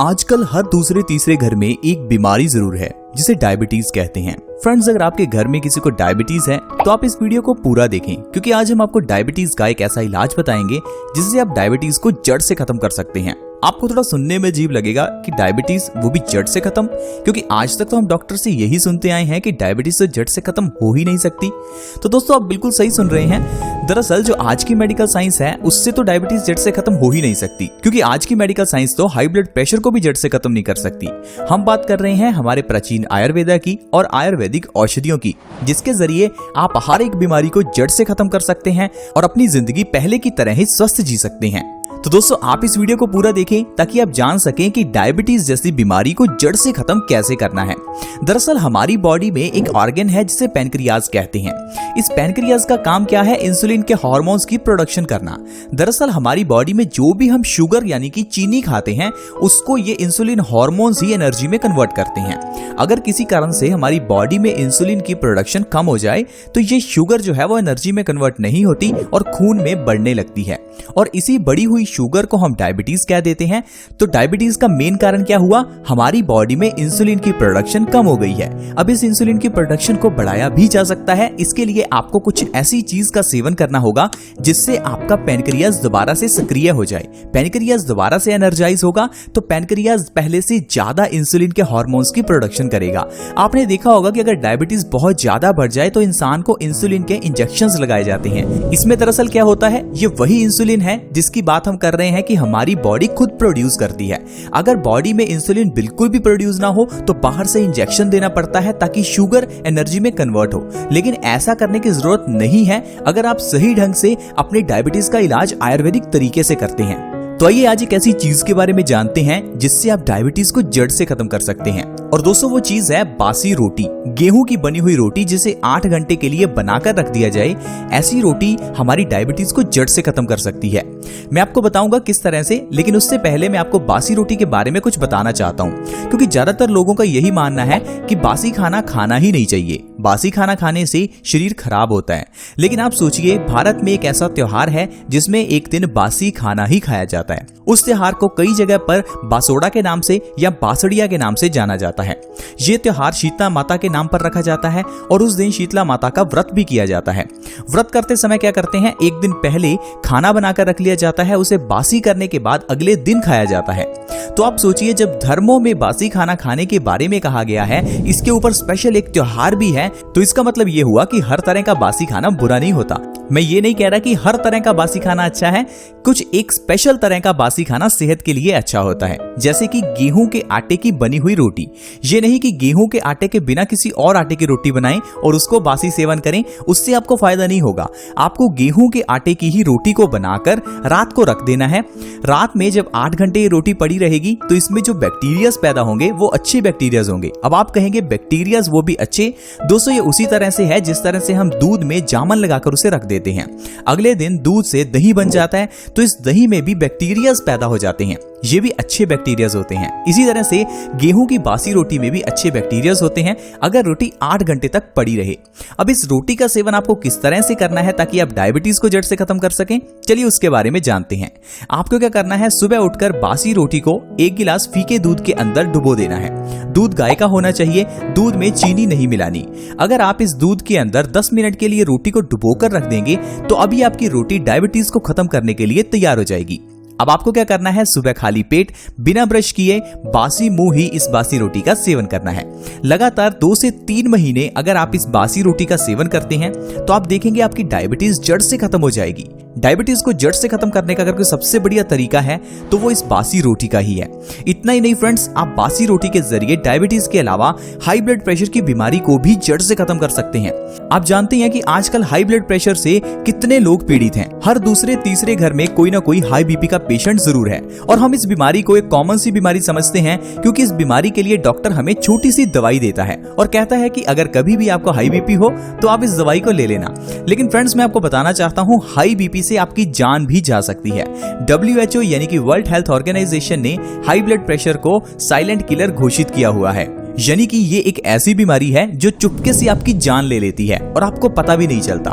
आजकल हर दूसरे तीसरे घर में एक बीमारी जरूर है जिसे डायबिटीज कहते हैं। फ्रेंड्स, अगर आपके घर में किसी को डायबिटीज है तो आप इस वीडियो को पूरा देखें, क्योंकि आज हम आपको डायबिटीज का एक ऐसा इलाज बताएंगे जिससे आप डायबिटीज को जड़ से खत्म कर सकते हैं। आपको थोड़ा सुनने में अजीब लगेगा कि डायबिटीज वो भी जड़ से खत्म, क्योंकि आज तक तो हम डॉक्टर से यही सुनते आए हैं कि डायबिटीज तो जड़ से खत्म हो ही नहीं सकती। तो दोस्तों, आप बिल्कुल सही सुन रहे हैं। दरअसल जो आज की मेडिकल साइंस है उससे तो डायबिटीज जड़ से खत्म हो ही नहीं सकती, क्योंकि आज की मेडिकल साइंस तो हाई ब्लड प्रेशर को भी जड़ से खत्म नहीं कर सकती। हम बात कर रहे हैं हमारे प्राचीन आयुर्वेदा की और आयुर्वेदिक औषधियों की, जिसके जरिए आप हर एक बीमारी को जड़ से खत्म कर सकते हैं और अपनी जिंदगी पहले की तरह ही स्वस्थ जी सकते हैं। तो दोस्तों, आप इस वीडियो को पूरा देखें ताकि आप जान सकें कि डायबिटीज जैसी बीमारी को जड़ से खत्म कैसे करना है। दरअसल हमारी बॉडी में एक ऑर्गन है जिसे पैनक्रियाज कहते हैं। इस पैनक्रियाज का काम क्या है? इंसुलिन के हार्मोन्स की प्रोडक्शन करना। दरअसल हमारी बॉडी में जो भी हम शुगर यानी कि चीनी खाते हैं उसको ये इंसुलिन हार्मोन्स ही एनर्जी में कन्वर्ट करते हैं। अगर किसी कारण से हमारी बॉडी में इंसुलिन की प्रोडक्शन कम हो जाए तो ये शुगर जो है वो एनर्जी में कन्वर्ट नहीं होती और खून में बढ़ने लगती है, और इसी बढ़ी हुई शुगर को हम डायबिटीज कह देते हैं। तो डायबिटीज का मेन कारण क्या हुआ? हमारी बॉडी में इंसुलिन की प्रोडक्शन कम हो गई है। अब इस इंसुलिन की प्रोडक्शन को बढ़ाया भी जा सकता है। इसके लिए आपको कुछ ऐसी चीज का सेवन करना होगा जिससे आपका पैनक्रियाज दोबारा से सक्रिय हो जाए। पैनक्रियाज दोबारा से एनर्जाइज होगा तो पैनक्रियाज पहले से ज्यादा इंसुलिन के हार्मोन्स की प्रोडक्शन करेगा। आपने देखा होगा कि अगर डायबिटीज बहुत ज्यादा बढ़ जाए तो इंसान को इंसुलिन के इंजेक्शंस लगाए जाते हैं। इसमें दरअसल क्या होता है? ये वही इंसुलिन है जिसकी बात हम कर रहे हैं कि हमारी बॉडी खुद प्रोड्यूस करती है। अगर बॉडी में इंसुलिन बिल्कुल भी प्रोड्यूस ना हो तो बाहर से इंजेक्शन देना पड़ता है ताकि शुगर एनर्जी में कन्वर्ट हो, लेकिन ऐसा करने की जरूरत नहीं है अगर आप सही ढंग से अपनी डायबिटीज का इलाज आयुर्वेदिक तरीके से करते हैं। तो आइए आज एक ऐसी चीज के बारे में जानते हैं जिससे आप डायबिटीज को जड़ से खत्म कर सकते हैं। और दोस्तों, वो चीज है बासी रोटी। गेहूं की बनी हुई रोटी जिसे 8 घंटे के लिए बनाकर रख दिया जाए, ऐसी रोटी हमारी डायबिटीज को जड़ से खत्म कर सकती है। मैं आपको बताऊंगा किस तरह से, लेकिन उससे पहले मैं आपको बासी रोटी के बारे में कुछ बताना चाहता हूं, क्योंकि ज्यादातर लोगों का यही मानना है कि बासी खाना खाना ही नहीं चाहिए। बासी खाना खाने से शरीर खराब होता है। लेकिन आप सोचिए, भारत में एक ऐसा त्योहार है जिसमें एक दिन बासी खाना ही खाया जाता है। उस त्योहार को कई जगह पर बासोड़ा के नाम से या बासड़िया के नाम से जाना जाता है। ये त्योहार शीतला माता के नाम पर रखा जाता है और उस दिन शीतला माता का व्रत भी किया जाता है। व्रत करते समय क्या करते हैं? एक दिन पहले खाना बनाकर रख लिया जाता है, उसे बासी करने के बाद अगले दिन खाया जाता है। तो आप सोचिए, जब धर्मों में बासी खाना खाने के बारे में कहा गया है, इसके ऊपर स्पेशल एक त्योहार भी है, तो इसका मतलब ये हुआ कि हर तरह का बासी खाना बुरा नहीं होता। मैं ये नहीं कह रहा कि हर तरह का बासी खाना अच्छा है, कुछ एक स्पेशल तरह का बासी खाना सेहत के लिए अच्छा होता है, जैसे कि गेहूं के आटे की बनी हुई रोटी। ये नहीं कि गेहूं के आटे के बिना किसी और आटे की रोटी बनाएं और उसको बासी सेवन करें, उससे आपको फायदा नहीं होगा। आपको गेहूं के आटे की ही रोटी को बनाकर रात को रख देना है। रात में जब 8 घंटे ये रोटी पड़ी रहेगी तो इसमें जो बैक्टीरियाज पैदा होंगे वो अच्छे बैक्टीरियाज होंगे। अब आप कहेंगे बैक्टीरियाज वो भी अच्छे? दोस्तों, ये उसी तरह से है जिस तरह से हम दूध में जामन लगाकर उसे रख देते हैं। अगले दिन दूध से दही बन जाता है, तो इस दही में भी बैक्टीरियाज पैदा हो जाते हैं। ये भी अच्छे बैक्टीरियाज होते हैं। इसी तरह से गेहूं की बासी रोटी में भी अच्छे बैक्टीरियाज होते हैं अगर रोटी 8 घंटे तक पड़ी रहे। अब इस रोटी का सेवन आपको किस तरह से करना है ताकि आप डायबिटीज को जड़ से खत्म कर सकें, चलिए उसके बारे में जानते हैं। आपको क्या करना है? सुबह उठकर बासी रोटी को 1 गिलास फीके दूध के अंदर डुबो देना है। दूध गाय का होना चाहिए, दूध में चीनी नहीं मिलानी। अगर आप इस दूध के अंदर 10 मिनट के लिए रोटी को डुबोकर रख देंगे तो अभी आपकी रोटी डायबिटीज को खत्म करने के लिए तैयार हो जाएगी। अब आपको क्या करना है? सुबह खाली पेट बिना ब्रश किए बासी मुंह ही इस बासी रोटी का सेवन करना है। लगातार 2 से 3 महीने अगर आप इस बासी रोटी का सेवन करते हैं तो आप देखेंगे आपकी डायबिटीज जड़ से खत्म हो जाएगी। डायबिटीज को जड़ से खत्म करने का अगर कोई सबसे बढ़िया तरीका है तो वो इस बासी रोटी का ही है। इतना ही नहीं फ्रेंड्स, आप बासी रोटी के जरिए डायबिटीज के अलावा हाई ब्लड प्रेशर की बीमारी को भी जड़ से खत्म कर सकते हैं। आप जानते हैं कि आजकल हाई ब्लड प्रेशर से कितने लोग पीड़ित हैं। हर दूसरे तीसरे घर में कोई ना कोई हाई बीपी का पेशेंट जरूर है, और हम इस बीमारी को एक कॉमन सी बीमारी समझते हैं, क्योंकि इस बीमारी के लिए डॉक्टर हमें छोटी सी दवाई देता है और कहता है कि अगर कभी भी आपको हाई बीपी हो तो आप इस दवाई को ले लेना। लेकिन फ्रेंड्स, मैं आपको बताना चाहता हूँ, हाई बीपी से आपकी जान भी जा सकती है। WHO यानी कि वर्ल्ड हेल्थ ऑर्गेनाइजेशन ने हाई ब्लड प्रेशर को साइलेंट किलर घोषित किया हुआ है। यानी कि ये एक ऐसी बीमारी है जो चुपके से आपकी जान ले लेती है और आपको पता भी नहीं चलता।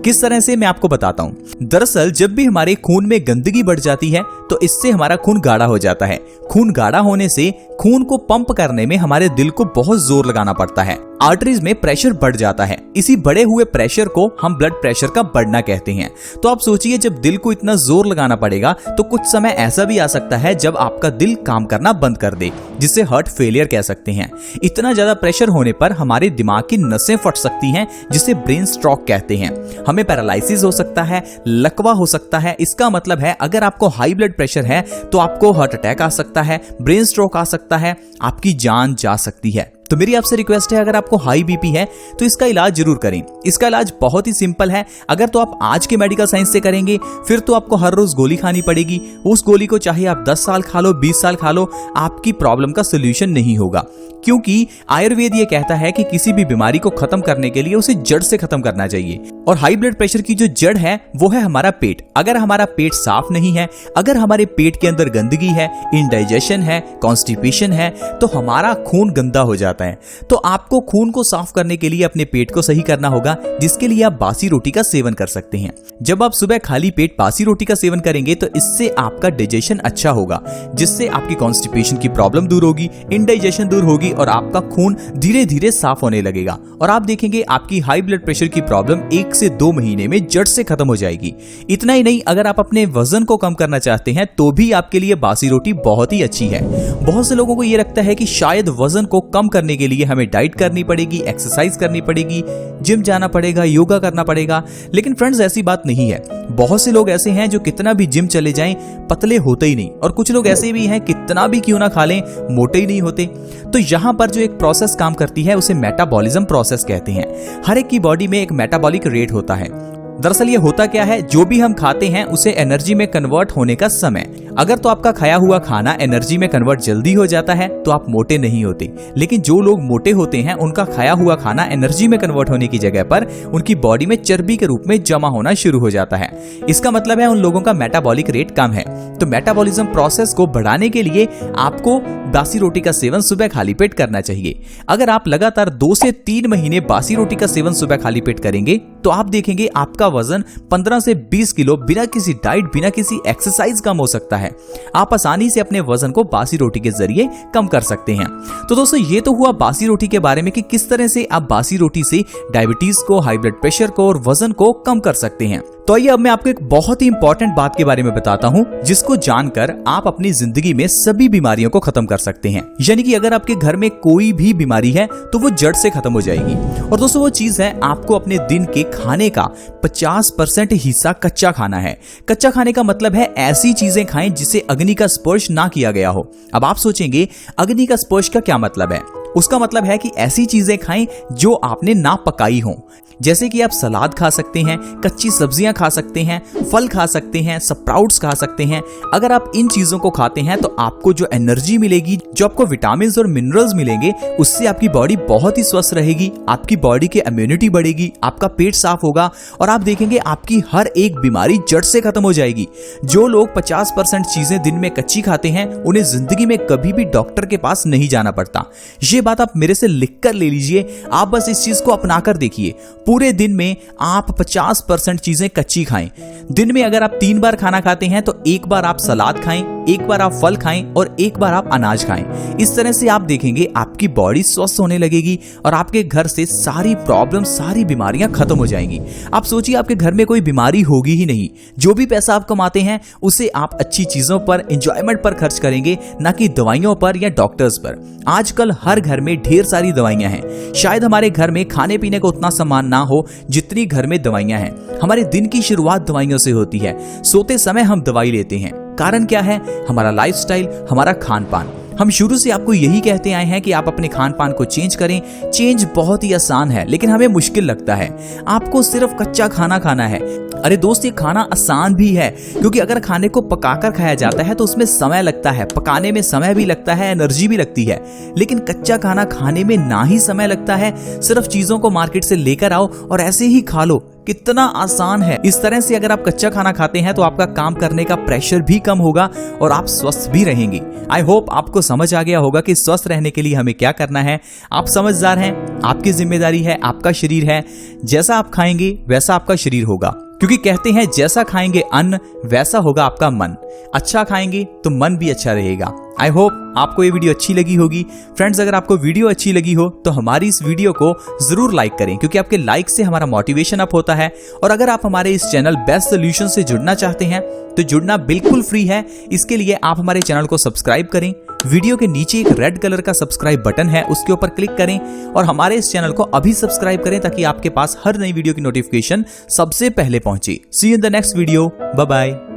किस तरह से, मैं आपको बताता हूँ। दरअसल जब भी हमारे खून में गंदगी बढ़ जाती है तो इससे हमारा खून गाढ़ा हो जाता है। खून गाढ़ा होने से खून को पंप करने में हमारे दिल को बहुत जोर लगाना पड़ता है। आर्टरीज में प्रेशर बढ़ जाता है। इसी बढ़े हुए प्रेशर को हम ब्लड प्रेशर का बढ़ना कहते हैं। तो आप सोचिए, जब दिल को इतना जोर लगाना पड़ेगा तो कुछ समय ऐसा भी आ सकता है जब आपका दिल काम करना बंद कर दे, जिसे हार्ट फेलियर कह सकते हैं। इतना ज्यादा प्रेशर होने पर हमारे दिमाग की नसें फट सकती हैं, जिसे ब्रेन स्ट्रोक कहते हैं। हमें पैरालिसिस हो सकता है, लकवा हो सकता है। इसका मतलब है अगर आपको हाई ब्लड प्रेशर है तो आपको हार्ट अटैक आ सकता है, ब्रेन स्ट्रोक आ सकता है, आपकी जान जा सकती है। तो मेरी आपसे रिक्वेस्ट है, अगर आपको हाई बीपी है तो इसका इलाज जरूर करें। इसका इलाज बहुत ही सिंपल है। अगर तो आप आज के मेडिकल साइंस से करेंगे फिर तो आपको हर रोज गोली खानी पड़ेगी। उस गोली को चाहे आप 10 साल खा लो, 20 साल खा लो, आपकी प्रॉब्लम का सोल्यूशन नहीं होगा। क्योंकि आयुर्वेद ये कहता है कि किसी भी बीमारी को खत्म करने के लिए उसे जड़ से खत्म करना चाहिए। और हाई ब्लड प्रेशर की जो जड़ है वो है हमारा पेट। अगर हमारा पेट साफ नहीं है, अगर हमारे पेट के अंदर गंदगी है, इंडाइजेशन है, कॉन्स्टिपेशन है, तो हमारा खून गंदा हो जाता है। तो आपको खून को साफ करने के लिए अपने पेट को सही करना होगा, जिसके लिए आप बासी रोटी का सेवन कर सकते हैं। जब आप सुबह खाली पेट बासी रोटी का सेवन करेंगे तो इससे आपका डाइजेशन अच्छा होगा, जिससे आपकी कॉन्स्टिपेशन की प्रॉब्लम दूर होगी, इंडाइजेशन दूर होगी और आपका खून धीरे धीरे साफ होने लगेगा। और आप देखेंगे आपकी हाई ब्लड प्रेशर की प्रॉब्लम 1 से 2 महीने में जड़ से खत्म हो जाएगी। इतना ही नहीं, अगर आप अपने वजन को कम करना चाहते हैं तो भी आपके लिए बासी रोटी बहुत ही अच्छी है। बहुत से लोगों को ये लगता है कि शायद वजन को कम करने के लिए हमें डाइट करनी पड़ेगी, एक्सरसाइज करनी पड़ेगी, जिम जाना पड़ेगा, योगा करना पड़ेगा। लेकिन फ्रेंड्स, ऐसी बात नहीं है। बहुत से लोग ऐसे हैं जो कितना भी जिम चले जाएं पतले होते ही नहीं, और कुछ लोग ऐसे भी हैं कितना भी क्यों ना खा लें मोटे ही नहीं होते। तो यहाँ पर जो एक प्रोसेस काम करती है उसे मेटाबॉलिज्म प्रोसेस कहते हैं। हर एक की बॉडी में एक मेटाबॉलिक रेट होता है। दरअसल ये होता क्या है, जो भी हम खाते हैं उसे एनर्जी में कन्वर्ट होने का समय। अगर तो आपका खाया हुआ खाना एनर्जी में कन्वर्ट जल्दी हो जाता है तो आप मोटे नहीं होते। लेकिन जो लोग मोटे होते हैं उनका खाया हुआ खाना एनर्जी में कन्वर्ट होने की जगह पर उनकी बॉडी में चर्बी के रूप में जमा होना शुरू हो जाता है। इसका मतलब है उन लोगों का मेटाबॉलिक रेट कम है। तो मेटाबॉलिज्म प्रोसेस को बढ़ाने के लिए आपको बासी रोटी का सेवन सुबह खाली पेट करना चाहिए। अगर आप लगातार 2 से 3 महीने बासी रोटी का सेवन सुबह खाली पेट करेंगे तो आप देखेंगे आपका वजन 15 से 20 किलो बिना किसी डाइट, बिना किसी एक्सरसाइज कम हो सकता है। आप आसानी से अपने वजन को बासी रोटी के जरिए कम कर सकते हैं। तो दोस्तों, ये तो हुआ बासी रोटी के बारे में कि किस तरह से आप बासी रोटी से डायबिटीज को, हाई ब्लड प्रेशर को और वजन को कम कर सकते हैं। तो आइए अब मैं आपको एक बहुत ही इंपॉर्टेंट बात के बारे में बताता हूं, जिसको जानकर आप अपनी जिंदगी में सभी बीमारियों को खत्म कर सकते हैं। यानी कि अगर आपके घर में कोई भी बीमारी है तो वो जड़ से खत्म हो जाएगी। और दोस्तों, वो चीज है आपको अपने दिन के खाने का 50% हिस्सा कच्चा खाना है। कच्चा खाने का मतलब है ऐसी चीजें खाएं जिसे अग्नि का स्पर्श ना किया गया हो। अब आप सोचेंगे अग्नि का स्पर्श का क्या मतलब है? उसका मतलब है कि ऐसी चीजें खाएं जो आपने ना पकाई हो। जैसे कि आप सलाद खा सकते हैं, कच्ची सब्जियां खा सकते हैं, फल खा सकते हैं, स्प्राउट्स खा सकते हैं। अगर आप इन चीजों को खाते हैं तो आपको जो एनर्जी मिलेगी, जो आपको विटामिन्स और मिनरल्स मिलेंगे, उससे आपकी बॉडी बहुत ही स्वस्थ रहेगी, आपकी बॉडी की इम्यूनिटी बढ़ेगी, आपका पेट साफ होगा और आप देखेंगे आपकी हर एक बीमारी जड़ से खत्म हो जाएगी। जो लोग 50% चीजें दिन में कच्ची खाते हैं उन्हें जिंदगी में कभी भी डॉक्टर के पास नहीं जाना पड़ता। ये बात आप मेरे से लिख कर ले लीजिए। आप बस इस चीज को अपना कर देखिए। पूरे दिन में आप 50% चीजें कच्ची खाएं। दिन में अगर आप 3 बार खाना खाते हैं तो 1 बार आप सलाद खाएं, 1 बार आप फल खाएं और 1 बार आप अनाज खाएं। इस तरह से आप देखेंगे आपकी बॉडी स्वस्थ होने लगेगी और आपके घर से सारी प्रॉब्लम, सारी बीमारियां खत्म हो जाएंगी। आप सोचिए आपके घर में कोई बीमारी होगी ही नहीं। जो भी पैसा आप कमाते हैं उसे आप अच्छी चीजों पर, एंजॉयमेंट पर खर्च करेंगे, ना कि दवाइयों पर या डॉक्टर्स पर। आजकल हर घर में ढेर सारी दवाइयां हैं। शायद हमारे घर में खाने पीने को उतना सामान ना हो जितनी घर में दवाइयां हैं। हमारे दिन की शुरुआत दवाइयों से होती है। सोते समय हम दवाई लेते हैं। कारण क्या है? हमारा लाइफस्टाइल, हमारा खान पान। हम शुरू से आपको यही कहते आए हैं कि आप अपने खान पान को चेंज करें। चेंज बहुत ही आसान है लेकिन हमें मुश्किल लगता है। आपको सिर्फ कच्चा खाना खाना है। अरे दोस्त, ये खाना आसान भी है क्योंकि अगर खाने को पकाकर खाया जाता है तो उसमें समय लगता है। पकाने में समय भी लगता है, एनर्जी भी लगती है। लेकिन कच्चा खाना खाने में ना ही समय लगता है। सिर्फ चीजों को मार्केट से लेकर आओ और ऐसे ही खा लो। कितना आसान है। इस तरह से अगर आप कच्चा खाना खाते हैं तो आपका काम करने का प्रेशर भी कम होगा और आप स्वस्थ भी रहेंगे। आई होप आपको समझ आ गया होगा कि स्वस्थ रहने के लिए हमें क्या करना है। आप समझदार हैं, आपकी जिम्मेदारी है, आपका शरीर है, जैसा आप खाएंगे वैसा आपका शरीर होगा, क्योंकि कहते हैं जैसा खाएंगे अन्न वैसा होगा आपका मन। अच्छा खाएंगे तो मन भी अच्छा रहेगा। आई होप आपको ये वीडियो अच्छी लगी होगी। फ्रेंड्स, अगर आपको वीडियो अच्छी लगी हो तो हमारी इस वीडियो को जरूर लाइक करें, क्योंकि आपके लाइक से हमारा मोटिवेशन अप होता है। और अगर आप हमारे इस चैनल बेस्ट सॉल्यूशन से जुड़ना चाहते हैं तो जुड़ना बिल्कुल फ्री है। इसके लिए आप हमारे चैनल को सब्सक्राइब करें। वीडियो के नीचे एक रेड कलर का सब्सक्राइब बटन है, उसके ऊपर क्लिक करें और हमारे इस चैनल को अभी सब्सक्राइब करें ताकि आपके पास हर नई वीडियो की नोटिफिकेशन सबसे पहले पहुंचे। See you in the next video. Bye bye.